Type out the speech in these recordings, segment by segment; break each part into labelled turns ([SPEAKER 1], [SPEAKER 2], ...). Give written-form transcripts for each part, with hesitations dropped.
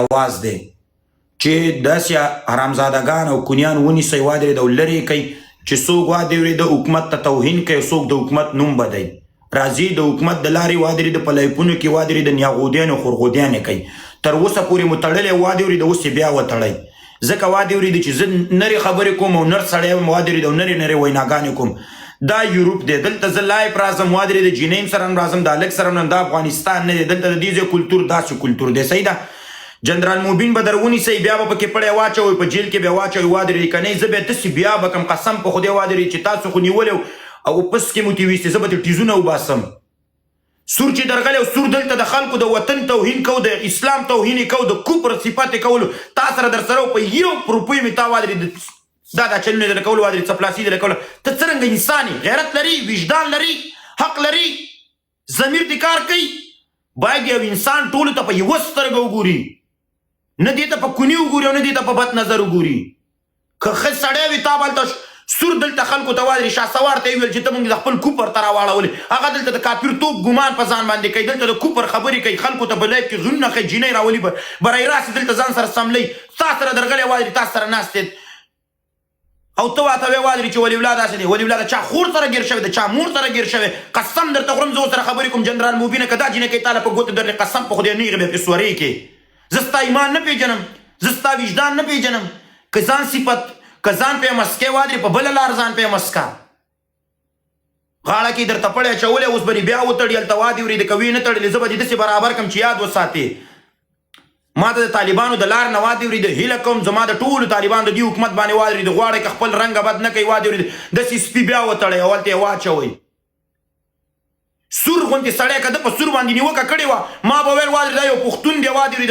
[SPEAKER 1] اواز دی چې داسې حرامزادګان او کونیان ونیسئ وادرېد او لرې کوي چې څوک وادرېد د حکومت ته توهین کوي څوک د حکومت نوم بدوي راځي د حکومت د لارې وادرېد په لایفونو کې وادرېد نیاغودیانو خورغودیانې کوي تر اوسه پورې مو تړلی وادرېد اوس یې بیا وتړئ ځکه وادرېد چې زه نرې خبرې کوم او نر سړی یم وادرېد او نرې ویناګانې کوم دا یوروپ دی دلته زه لایف راځم وادرېد جینیم سره هم راځم د هلک سره هم دا افغانستان نه دی دلته د دې ځای کلتور داسې کلتور دی صحیح ده جنرال موبین به در ونیسئ بیا به پکې پړی واچوئ په جیل کې بیا واچوئ وادرېد که نه زه بیا داسې بیا به کم قسم په خدای وادرېد چې تاسو خو نیولی او پس کې مو تېویستې زه به ترې ټیزونه وباسم سور چې درغلی او سور دلته د خلکو د وطن توهین کو د اسلام توهین کو د کفر صفت کولو تا سره در سره په یو روپۍ مې تا وادرېد دا چلونه در کولو وادرېد څپلاسي در کولو ته څرنګه انسان یې غیرت لري وجدان لري حق لري ضمیر دې کار کوي باید یو انسان ټولو ته په یوه سترګه وګوري نه دې ته په کوني وګوري او نه دې ته په بد نظر وګوري که ښه سړی وي تا به هلته سور دلته خلکو ته وادرې شهسوار ته یې ویل چې ته مونږ د خپل کوپر ته راواړولې هغه دلته د کافر توپ ګمان په ځان باندې کوي دلته د کوپر خبرې کوي خلکو ته په لایف کې زړونه ښایي جینۍ راولي برای راست دلته ځان سره سملی تا سره درغلی وادرې تا سره ناست او ته واته وې وادرې چې ولي الله داسې دی ولي الله د چا خور سره ګیر شوی د چا مور سره ګیر شوی قسم درته خورم زه ورسره خبرې کوم جنرال موبینه که دا جینۍ کوي تاله په ګوتو درلې قسم په خدای نیغې به پرې سورۍ کې زه ستا ایمان نه پیژنم زه ستا وجدان نه پیژنم که ځان صفت که ځان پې مسکې وادرې په بله لار ځان پې مسکه غاړه کې درته پړی اچولی اوس به بیا وتړي هلته وادې ورېدې که ویې نه تړلې زه به دې داسې برابر کړم چې یاد وساتې ما ته د طالبانو د لار نه وادې ورېده هیله کوم زما د ټولو طالبانو د دې حکومت باندې وادرېده غواړئ که خپل رنګه بد نه کوي وادې ورېده داسې سپي بیا وتړئ او هلته یې واچوئ سور غوندې سړی که ده په سور باندې نیوکه کړې وه ما به ویل وادرېد دا یو پښتون دی وادرېد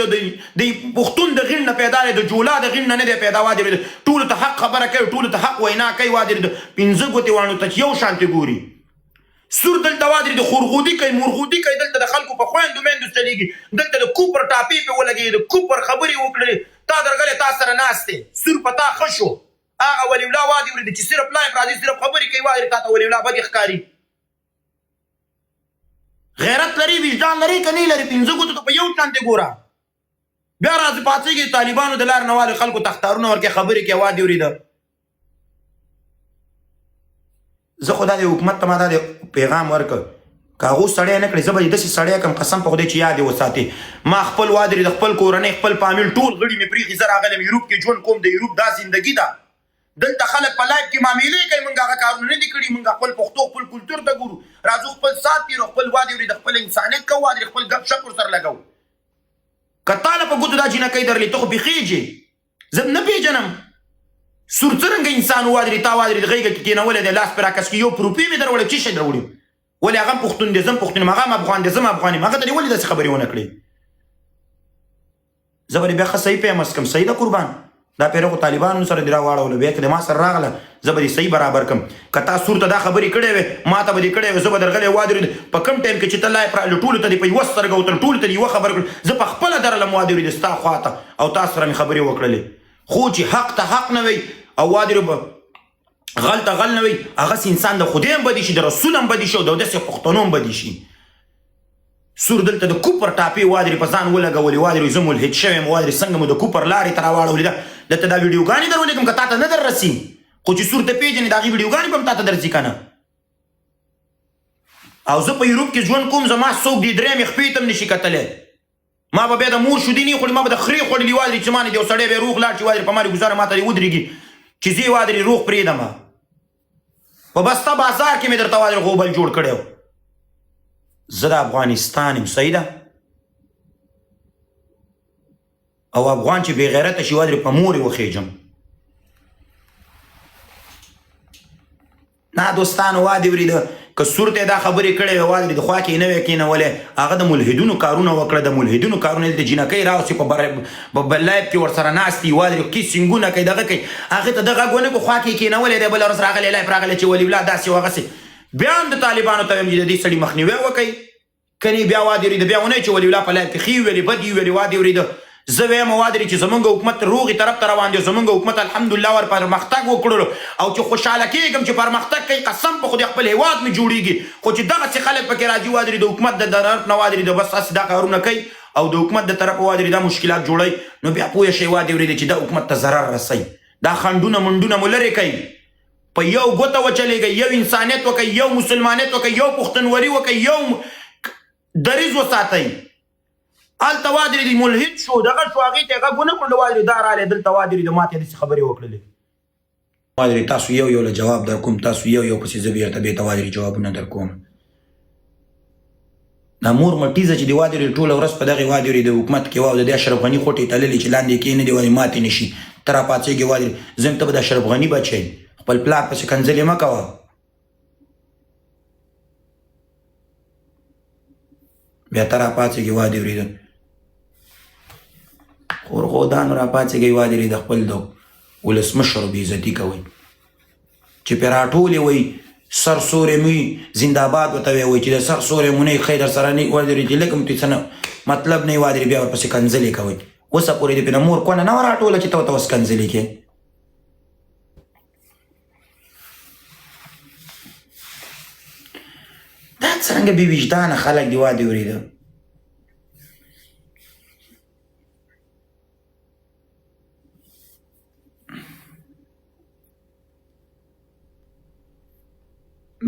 [SPEAKER 1] د پښتون د غېڼ نه پیدا دی د جولا د غېڼ نه نه دی پیدا وادرېد ټولو ته حق خبره کوي ټولو ته حق وینا کوي وادرېد پنځه ګوتې واڼو ته یو شانتې ګوري سور دلته وادرېد خورغودي کوي مرغودي کوي دلته د خلکو په خویندو میندو چلېږي دلته د کوپر ټاپې پې ولګېږي د کوپر خبرې وکړلې تا درغلی تا سره ناست دی سور په تا ښه شو هغه ولي الله وادې ورېد چې صرف لایف راځي صرف خبرې کوي وادرېد تا ته ولي الله بدې ښکاري غیرت لري وجدان لري که نه لري پنځه ګوتو ته په یو شانتې ګوره بیا راځي پاڅېږي طالبانو د لار نه والي خلکو ته اخطارونه ورکوي خبرې کوي وادې ورېده زه خو دا د حکومت ته ما دا د پیغام ورکړ که هغو سړی نه کړي زه به یې داسې سړی کړم قسم په خدای چې یاد یې وساتې ما خپل وادرې د خپل کورنۍ خپل فامیل ټول غړي مې پرېښي زه راغلی یم یوروپ کې ژوند کوم د یوروپ دا زندګي ده دلته خلک په لایف کې معاملې کوي موږ هغه کارونه نه دي کړي موږ خپل پښتو خپل کلتور ته ګورو راځو خپل سات تېرو خپل وادې ورېده خپل انسانیت کوو وادرې خپل ګپ شپ ورسره لګوو که تا له په ګوتو دا جینکۍ درلې ته خو بېخېږې زه نه پېژنم سور څرنګه انسان وادرې تا وادرې د غېږه کې کېنولی دی لاس پرې راکس کړي یو په روپۍ مې در وړی څه شی در وړي ولې هغه هم پښتون دی زه هم پښتون یم هغه هم افغان دی زه هم افغان یم هغه ته دې ولې داسې خبرې ونه کړې زه به بیا ښه صحیح پیمس کړم صحیح ده قربان دا پیره خو طالبانو سره دې راواړولو بیا که د ما سره راغله زه به دې صحیح برابر کړم که تا سور ته دا خبرې کړې وې ما ته به دې کړې وې زه به درغلی وادرېد په کوم ټایم کې چې ته لایف راغلې ټولو ته دې په یوه سترګه وتل ټولو ته دې یوه خبره کړل زه په خپله درلم وادرېد ستا خواته او تا سره مې خبرې وکړلې خو چې حق ته حق نه وي او وادرې به غل ته غل نه وي هغسې انسان د خدای هم بدي شي د رسول هم بدي شي او د داسې پښتنو هم بدي شي سور دلته د کوپر ټاپې وادرې په ځان ولګولې وادرې زه ملحد شوی یم وادرې څنګه مو د کوپر لارې ته راواړولې ده دلته دا ویډیوګانې در ولېږم که تا ته نه در رسي خو چې سور ته پېژنې د هغې ویډیوګانې به هم تا ته درځي که نه او زه په یوروپ کې ژوند کوم زما څوک دې درېیمې خپې ته هم نشي کتلی ما به بیا د مور شودې نه خوړي ما به د خرې خوړلي وادرې چې ما نه د یو سړی بیا روغ لاړ چې وادرې په ما ګزاره ما ته دې ودرېږي چې زه یې وادرې روغ پرېږدم په بسته بازار کې مې درته وادرې غوبل جوړ کړی و زه د افغانستان یم صحیح ده او افغان چې بې غیرته شي وادرې په مور یې وخېږم نه دوستانو وادې ورېده که سور ته دا خبرې کړې وې وادرې د خوا کې نه وې کېنولی هغه د ملحدونو کارونه وکړه د ملحدونو کارونه د جینکۍ راوسي په لایف کې ورسره ناست دي وادرې کیسینګونه کوي دغه کوي هغې ته دغه غونه په خوا کې کېنولی دی بله ورځ راغلی لایف راغلی چې ولي الله داسې وغسې بیا هم د طالبانو ته وایم چې د دې سړي مخنیوی وکړئ کنې بیا وادې ورېده بیا ونه چې ولي الله په لایف کې ښې ویلې بدې ویلې وادې ورېده زه وایم وادرې چې زمونږ حکومت روغې طرف ته روان دی زمونږ حکومت الحمدلله ور پرمختګ وکړلو او چې خوشحاله کېږم چې پرمختګ کوي قسم په خدای خپل هېواد مې جوړېږي خو چې دغسې خلک پکې راځي وادرې د حکومت د طرف نه وادرې د بس هسې دا کارونه کوي او د حکومت د طرفه وادري دا مشکلات جوړی نو بیا پوه شئ وادي ورېدې چې دا حکومت ته ضرر رسوي دا خنډونه منډونه مو لرې کوي په یو ګوته وچلېږئ یو انسانیت وکئ یو مسلمانیت وکئ یو پښتونولي وکئ یو دریځ وساتئ هلته وادي ورېدې ملحد شو دغه شو هغې ته یې غږ ونه کړو وادي دا رالی دلته وادي ورېدې ماته یې داسې خبرې وکړلې وادي تاسو یو یو له جواب در کوم تاسو یو یو پسې زه بېرته بېرته وادي جوابونه در کوم دا مور مټیزه چې د وادي ورېدې ټوله ورځ په دغې وادي ورېدې د حکومت کې وه او د دې اشرف غني خوټې تللې چې لاندې کښېنه دې وایي ماتې نه شي ته راپاڅېږې وادي زه ته به د اشرف غني بچی خپل پلار پسې کنځلې مه کوه بیا ته راپاڅېږې وادي ورېده خورغودانو راپاڅېږئ وادي ورېده خپل د ولسمشر بېعزتي کوئ چې پرې راټولې وایي سر سورې مې زنده‌باد ورته وایي چې د سر سورې مو نه ښی در سره نه وادي ورېدې لږ هم څه نه مطلب نه وادي بیا ورپسې کنځلې کوئ اوسه پورې دې پرې مور کونه نه وه راټوله چې ته ورته اوس کنځلې کې دا څرنګه بې وجدانه خلک دي وادي ورېده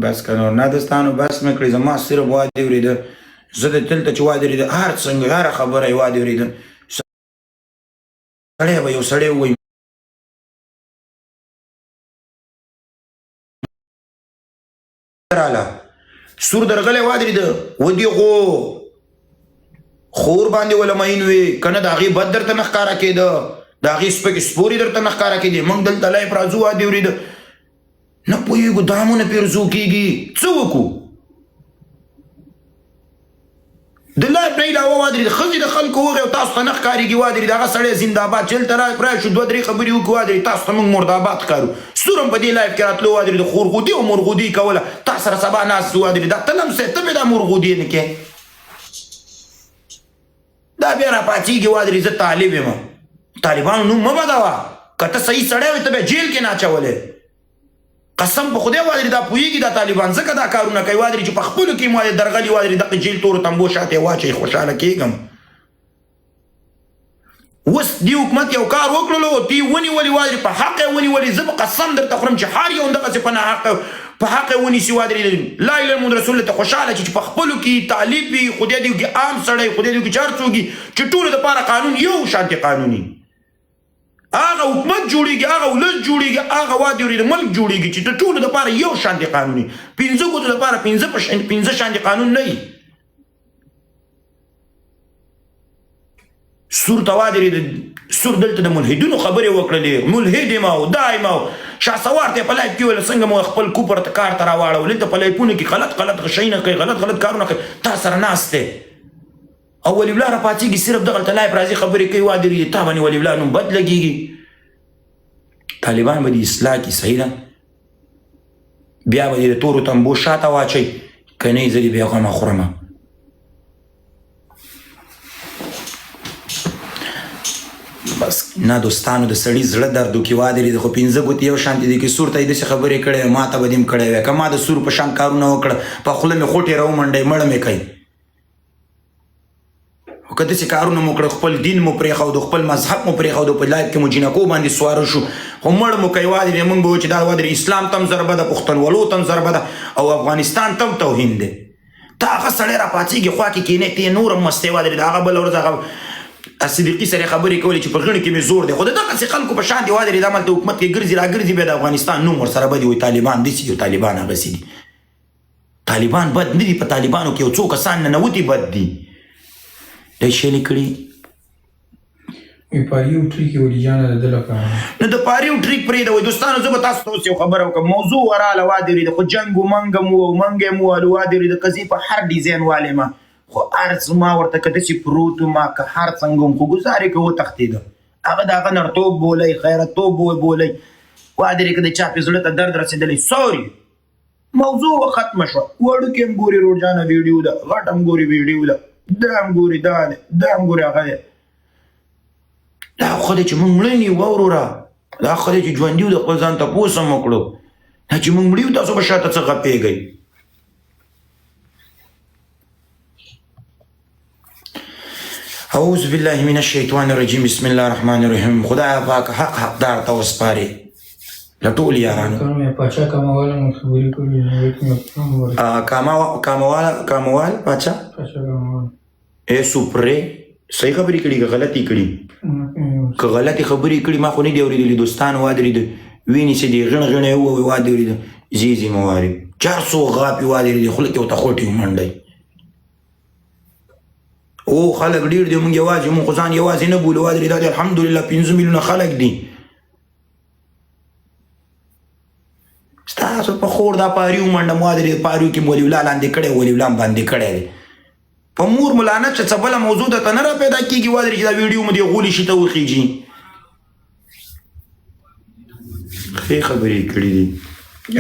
[SPEAKER 1] بس که نور نه دوستانو بس مې کړې زما صرف وادي ورېده زه د دلته چې وادي ورېده هر څنګه هره خبره یې وادي ورېده سړی به یو سړی ووایي راله سور درغلی وادي ورېده ودېغو خور باندې وله مین وې که نه د هغې بد درته نه ښکاره کېده د هغې سپکې سپورې درته نه ښکاره کېدې موږ دلته لایف راځو وادي ورېده نه پوهېږو دامونه پیرزو کېږي څه وکړو د لایف نه علاوه وادي ورېده ښځې د خلکو وغې او تاسو ته نه ښکارېږي وادي ورېده هغه سړی زنده‌باد چې هلته راشو دوه درې خبرې وکړو وادي ورېده تاسو ته موږ مرداباد ښکارو سور هم په دې لایف کې راتلو وادي ورېده خورغودي او مرغودي کوله تا سره سبا ناست وادي ورېده ته نه ته مې دا مرغودي نه کې دا بیا راپاڅېږي وادي ورېده زه طالب یم طالبانو نوم مه بدوه که ته صحیح سړی وې ته بیا جیل کې نه اچولی قسم په خدای وادي دا پوهېږي دا طالبان ځکه دا کارونه کوي وادي چې په خپلو کې مو درغلي وادي دغه جیل تورو تمبو شاته یې واچوي خوشحاله کېږم اوس دې حکومت یو کار وکړلو دې ونیولې وادي په حق یې ونیولې زه به قسم درته خورم چې هر یو همدغسې په ناحقه په حق یې ونیسي وادي لا اله الا محمد رسول الله ته خوشحاله چې په خپلو کې طالب وي خدای دې وکړي عام سړی خدای دې وکړي چې هر څوک چې ټولو دپاره قانون یو شانتې قانوني هغه حکومت جوړېږي هغه ولس جوړېږي هغه وادي ورېده ملک جوړېږي چې د ټولو دپاره یو شانتې قانوني پنځه ګوتو دپاره پنځه شانتې قانون نه وي سور ته وادي ورېده سور دلته د ملحدونو خبرې وکړلې ملحد یم او دا یم او شهسوار ته یې په لایف کې ویل څنګه مو خپل کوپر ته کار ته راواړول دلته په لایفونو کې غلط شیونه کوي غلط کارونه کوي تا سره ناست دی او ولی الله راپاڅېږي صرف دغلته لایف راځي خبرې کوي وادي ورېدې تا باندې ولی الله نوم بد لګېږي طالبان به دې اصلاح کړي صحیح ده بیا به دې د تورو تمبو شاته واچوي که نه یې زه دې بیا غمه خورمه بس نه دوستانو د سړي زړه درد وکړي وادي ورېده خو پنځه ګوتې یو شانتې دي که سور ته یې داسې خبرې کړې وې ما ته به دې هم کړی وی که ما د سور په شان کارونه وکړه په خوله مې خوټې راومنډئ مړه مې کوي خو که داسې کارونه مو کړه خپل دین مو پرېښود خپل مذهب مو پرېښود په لایف کې مو جینکو باندې سواره شو خو مړ مو کوي وادي ورېده موږ به وایو چې دا وادي ورېده اسلام ته هم ضربه ده پښتونولو ته هم ضربه ده او افغانستان ته هم توهین دی ته هغه سړی راپاڅېږي خوا کې کښېنې ته یې نور هم مستې وادي ورېده هغه بله ورځ هغه صدیقي سره خبرې کولې چې په غڼې کې مې زور دی خو د دغسې خلکو په شان دي وادي ورېده هملته حکومت کې ګرځي راګرځي بیا د افغانستان نوم ورسره بدي وایي طالبان داسې دي طالبان هغسې دي طالبان بد نه دي په طالبانو کې یو څو کسان ننوتي بد دي دا شیلې کړي
[SPEAKER 2] پاریو ټریک ولی جانه د لپاره
[SPEAKER 1] نو د پاریو ټریک پرې د دوستانو زه به تاسو ته اوس یو خبره وکړم موضوع وراله وادي ورېده خو جنګ و منګ مو او منګ مو او وادي ورېده قضیې په هر ډیزاین والې ما خو هر څه ما ورته که داسې پروت ما که هر څنګه هم خو ګزارې که وتښتېده هغه د هغه نرتوب بولئ خیرتوب بولئ وادي ورېده که د چا پې زړه ته درد رسېدلی سوري موضوع ختمه شوه وړوکې هم ګوري روډجانه ویډیو ده غټ هم ګوري ویډیو ده دا هم ګوري دا دی دا هم ګوري هغه دی دا خو دی چې موږ مړه نه یو وروره دا خو دی چې ژوندي یو د خپل ځان تپوس هم وکړو دا چې موږ مړه یو تاسو به شاته څه غپېږئ اعوذ بالله من الشیطان الرجیم بسم الله الرحمن الرحیم. خدای پاک حق حقدار ته وسپاري لټول یارانو.
[SPEAKER 2] کوم پاچا کومواله مو خبرې کړې
[SPEAKER 1] کاموال پاچا اے سپرے صحیح خبرې کړي که غلطي کړي؟ که غلطي خبرې کړي ما خو نه دي اورېدلي. دوستان وادرېده وینې چې دې غڼ غڼې ووایي وادرېده زیزي مواري 400 غاپې وادرېدې خوله کې ورته خوټې ومنډئ. او خلک ډېر دي مونږ یوازې مونږ خو ځان یوازې نه بولو وادرې دا دي الحمدلله 5 میلیونه خلک دي. ستاسو په خور دا پاري ومنډم وادرې پاریو کې ولي ولا لاندې کړی ولي ولا هم باندې کړی دی. په مور ملانت چې څه بله موضوع درته نه را پیدا کېږي وادرې چې دا ویډیو مو دې غولي شي ته وخیږي. ښې خبرې کړي دي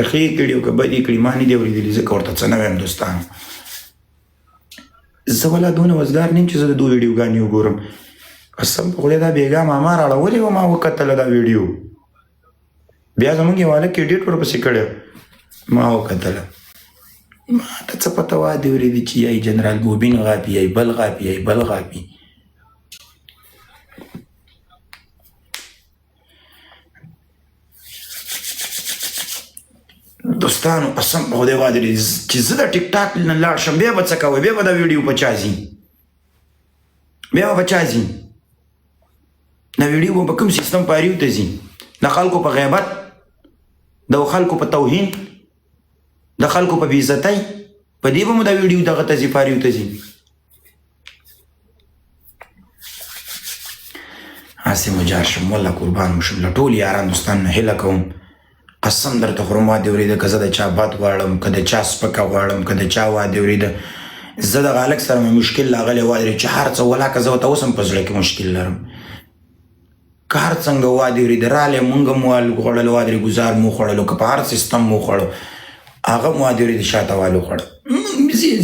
[SPEAKER 1] ښې کړي او که بدې کړي ما نه دي اورېدلي ځکه ورته څه نه وایم دوستانو. زه والا دونه وزګار نه یم چې زه د دوه ویډیوګانې وګورم. قسم په خدای دا بېګا ماما راړولې وه ما وکتله دا ویډیو بیا زمونږ یو هلک ایډیټ ورپسې کړی ما وکتله. ما ته څه پته وادې اورېدې چې یای جنرال موبین غاپي یای بل غاپي یای بل غاپي. دوستانو قسم په خدای وادرې چې زه د ټیک ټاک نه لاړ شم بیا به څه کوئ بیا به دا ویډیو په چا ځي بیا به په چا ځي دا ویډیو به په کوم سیستم پاریو ته ځي د خلکو په غیبت د خلکو په توهین د خلکو په بېعزتۍ په دې به مو دا ویډیو دغه ته ځي پاریو ته ځي. هسې مو جار شم والله قربان مو شم له ټول یاران دوستان نه هیله کوم قسم درته خورم وادې اورېده که زه د چا بد غواړم که د چا سپکه غواړم که د چا وادې اورېده زه دغه هلک سره مې مشکل لاغلی وادرې چې هر څه ولاکه زه ورته اوس هم په زړه کې مشکل لرم که هر څنګه وادې اورېده رالی مونږ هم خوړلو وادرې ګزار مو خوړلو که په هر سیستم مو خوړو هغه مو وادې اورېده شاته والو خوړه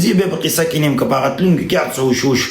[SPEAKER 1] زه بیا په قصه کې نیم که په هغه تلونکي کې هر څه وشوش